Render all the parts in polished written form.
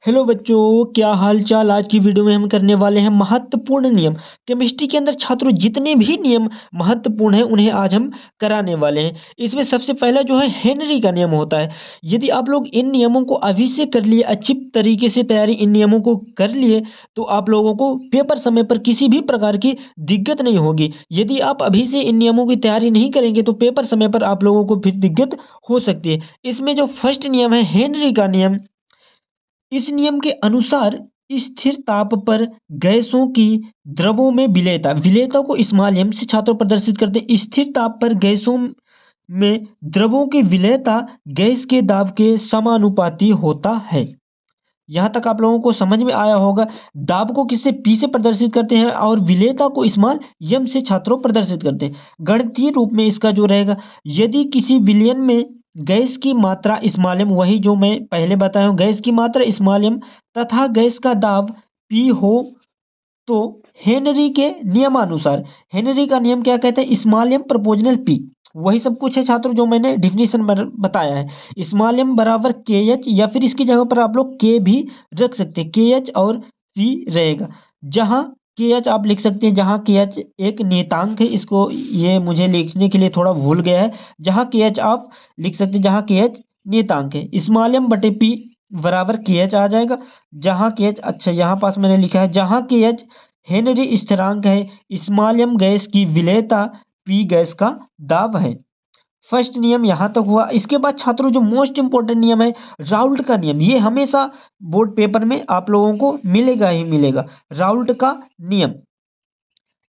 Hello बच्चों, क्या हाल चाल। आज की वीडियो में हम करने वाले हैं महत्वपूर्ण नियम। केमिस्ट्री के अंदर छात्रों जितने भी नियम महत्वपूर्ण हैं उन्हें आज हम कराने वाले हैं। इसमें सबसे पहला जो है हेनरी का नियम होता है। यदि आप लोग इन नियमों को अभी से कर लिए, अच्छी तरीके से तैयारी इन नियमों को कर लिए, तो आप लोगों को पेपर समय पर किसी भी प्रकार की दिक्कत नहीं होगी। यदि आप अभी से इन नियमों की तैयारी नहीं करेंगे तो पेपर समय पर आप लोगों को फिर दिक्कत हो सकती है। इसमें जो फर्स्ट नियम है हेनरी का नियम, इस नियम के अनुसार स्थिर ताप पर गैसों की द्रवों में विलेयता, विलेयता को स्मॉल एम से छात्रों प्रदर्शित करते हैं। स्थिर ताप पर गैसों में द्रवों की विलेयता गैस के दाब के समानुपाती होता है। यहाँ तक आप लोगों को समझ में आया होगा। दाब को किससे, पी से प्रदर्शित करते हैं और विलेयता को स्मॉल एम से छात्रों प्रदर्शित करते हैं। गणितीय रूप में इसका जो रहेगा, यदि किसी विलयन में गैस की मात्रा स्मॉल एम, वही जो मैं पहले बताया हूँ, गैस की मात्रा स्मॉल एम तथा गैस का दाब पी हो, तो हेनरी के नियमानुसार, हेनरी का नियम क्या कहते हैं, स्मॉल एम प्रोपोर्शनल पी, वही सब कुछ है छात्रों जो मैंने डिफिनीशन बताया है। स्मॉल एम बराबर के एच, या फिर इसकी जगह पर आप लोग के भी रख सकते हैं, के एच और पी रहेगा। जहाँ के एच आप लिख सकते हैं, जहाँ के एच एक नियतांक है, इसको ये मुझे लिखने के लिए थोड़ा भूल गया है। जहाँ के एच आप लिख सकते हैं, जहाँ के एच नियतांक है, स्मॉल एम बटे पी बराबर के एच आ जाएगा। जहाँ के एच, अच्छा यहाँ पास मैंने लिखा है, जहाँ के एच हेनरी स्थिरांक है, स्मॉल एम गैस की विलेयता, पी गैस का दाब है। फर्स्ट नियम यहाँ तक हुआ। इसके बाद छात्रों जो मोस्ट इंपोर्टेंट नियम है राउल्ट का नियम, ये हमेशा बोर्ड पेपर में आप लोगों को मिलेगा ही मिलेगा। राउल्ट का नियम,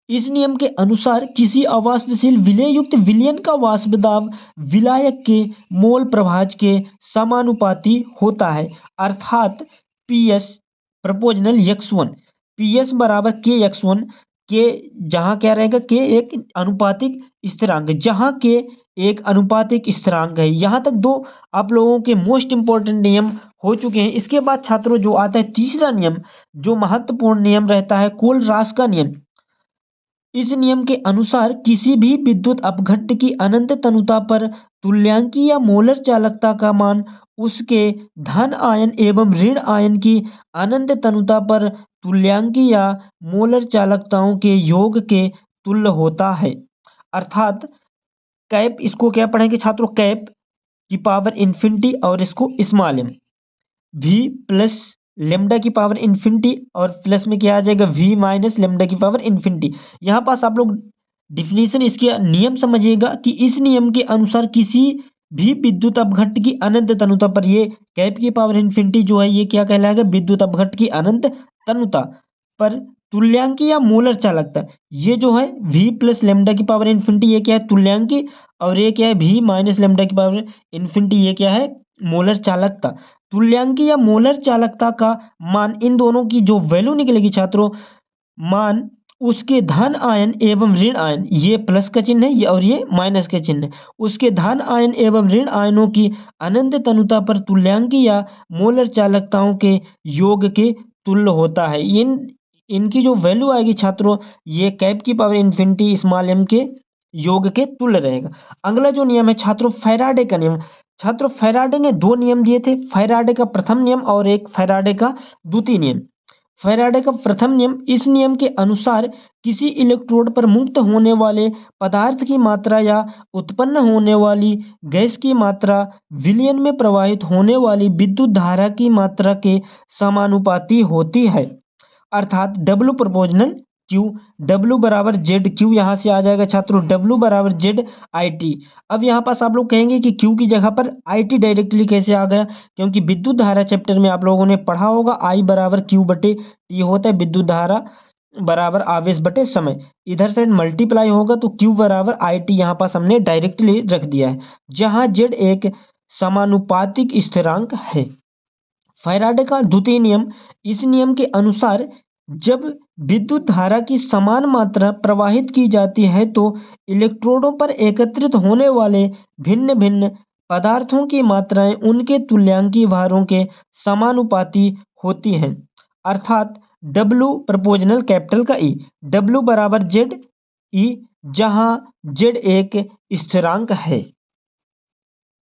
इस नियम के अनुसार किसी अवाष्पशील विलेय युक्त विलयन का वाष्प दाब विलायक के मोल प्रभाज के समानुपाती होता है, अर्थात P S proportional x1, P S बराबर के x1 के, जहाँ क्या रहेगा, के एक अनुपातिक स्थिरांक है, जहाँ के एक अनुपातिक स्थिरांक है। यहाँ तक दो आप लोगों के मोस्ट इंपोर्टेंट नियम हो चुके हैं। इसके बाद छात्रों जो आता है तीसरा नियम, जो महत्वपूर्ण नियम रहता है, कोलरास का नियम। इस नियम के अनुसार किसी भी विद्युत अपघट्ट की अनंत तनुता पर तुल्यांकी या मोलर चालकता का मान उसके धन आयन एवं ऋण आयन की अनंत तनुता पर तुल्यांकी या मोलर चालकताओं के योग के तुल्य होता है। अर्थात कैप, इसको क्या पढ़ेंगे छात्रों, कैप की पावर इन्फिनिटी और इसको small M, v plus lambda की पावर इन्फिनिटी, और प्लस में क्या आ जाएगा, v माइनस लेमडा की पावर इन्फिनिटी। यहाँ पास आप लोग डिफिनीशन, इसके नियम समझिएगा कि इस नियम के अनुसार किसी भी विद्युत अपघट्ट की अनंत तनुता पर, ये कैप की पावर इन्फिनिटी जो है ये क्या कहलाएगा, विद्युत अपघट्ट की अनंत तनुता पर तुल्यांकी या मोलर चालकता, ये जो है v प्लस लेमडा की पावर इन्फिनिटी, ये क्या है तुल्यांकी, और ये क्या है v माइनस लेमडा की पावर इन्फिनिटी, ये क्या है मोलर चालकता। तुल्यांकी या मोलर चालकता का मान, इन दोनों की जो वैल्यू निकलेगी छात्रों, मान उसके धन आयन एवं ऋण आयन, ये प्लस का चिन्ह है और ये माइनस का चिन्ह है, उसके धन आयन एवं ऋण आयनों की अनंत तनुता पर तुल्यांकी या मोलर चालकताओं के योग के तुल्य होता है। इनकी जो वैल्यू आएगी छात्रों, ये कैप की पावर इन्फिनिटी स्मॉल एम के योग के तुल्य रहेगा। अगला जो नियम है छात्रों, फैराडे का नियम। छात्रों फैराडे ने दो नियम दिए थे, फैराडे का प्रथम नियम और एक फैराडे का द्वितीय नियम। फैराडे का प्रथम नियम, इस नियम के अनुसार किसी इलेक्ट्रोड पर मुक्त होने वाले पदार्थ की मात्रा या उत्पन्न होने वाली गैस की मात्रा विलयन में प्रवाहित होने वाली विद्युत धारा की मात्रा के समानुपाती होती है, अर्थात W प्रोपोर्शनल Q, W बराबर जेड क्यू, यहाँ से आ जाएगा छात्रों W बराबर जेड आई टी। अब यहाँ पास आप लोग कहेंगे कि Q की जगह पर आई टी डायरेक्टली कैसे आ गया, क्योंकि विद्युत धारा चैप्टर में आप लोगों ने पढ़ा होगा, I बराबर Q बटे T होता है, विद्युत धारा बराबर आवेश बटे समय, इधर से मल्टीप्लाई होगा तो Q बराबर आई टी यहाँ पास हमने डायरेक्टली रख दिया है, जहाँ Z एक समानुपातिक स्थिरांक है। फैराडे का द्वितीय नियम, इस नियम के अनुसार जब विद्युत धारा की समान मात्रा प्रवाहित की जाती है तो इलेक्ट्रोडों पर एकत्रित होने वाले भिन्न भिन्न पदार्थों की मात्राएं उनके तुल्यांकी भारों के समानुपाती होती हैं, अर्थात W प्रपोजनल कैपिटल का E, W बराबर जेड ई, जहां Z एक स्थिरांक है।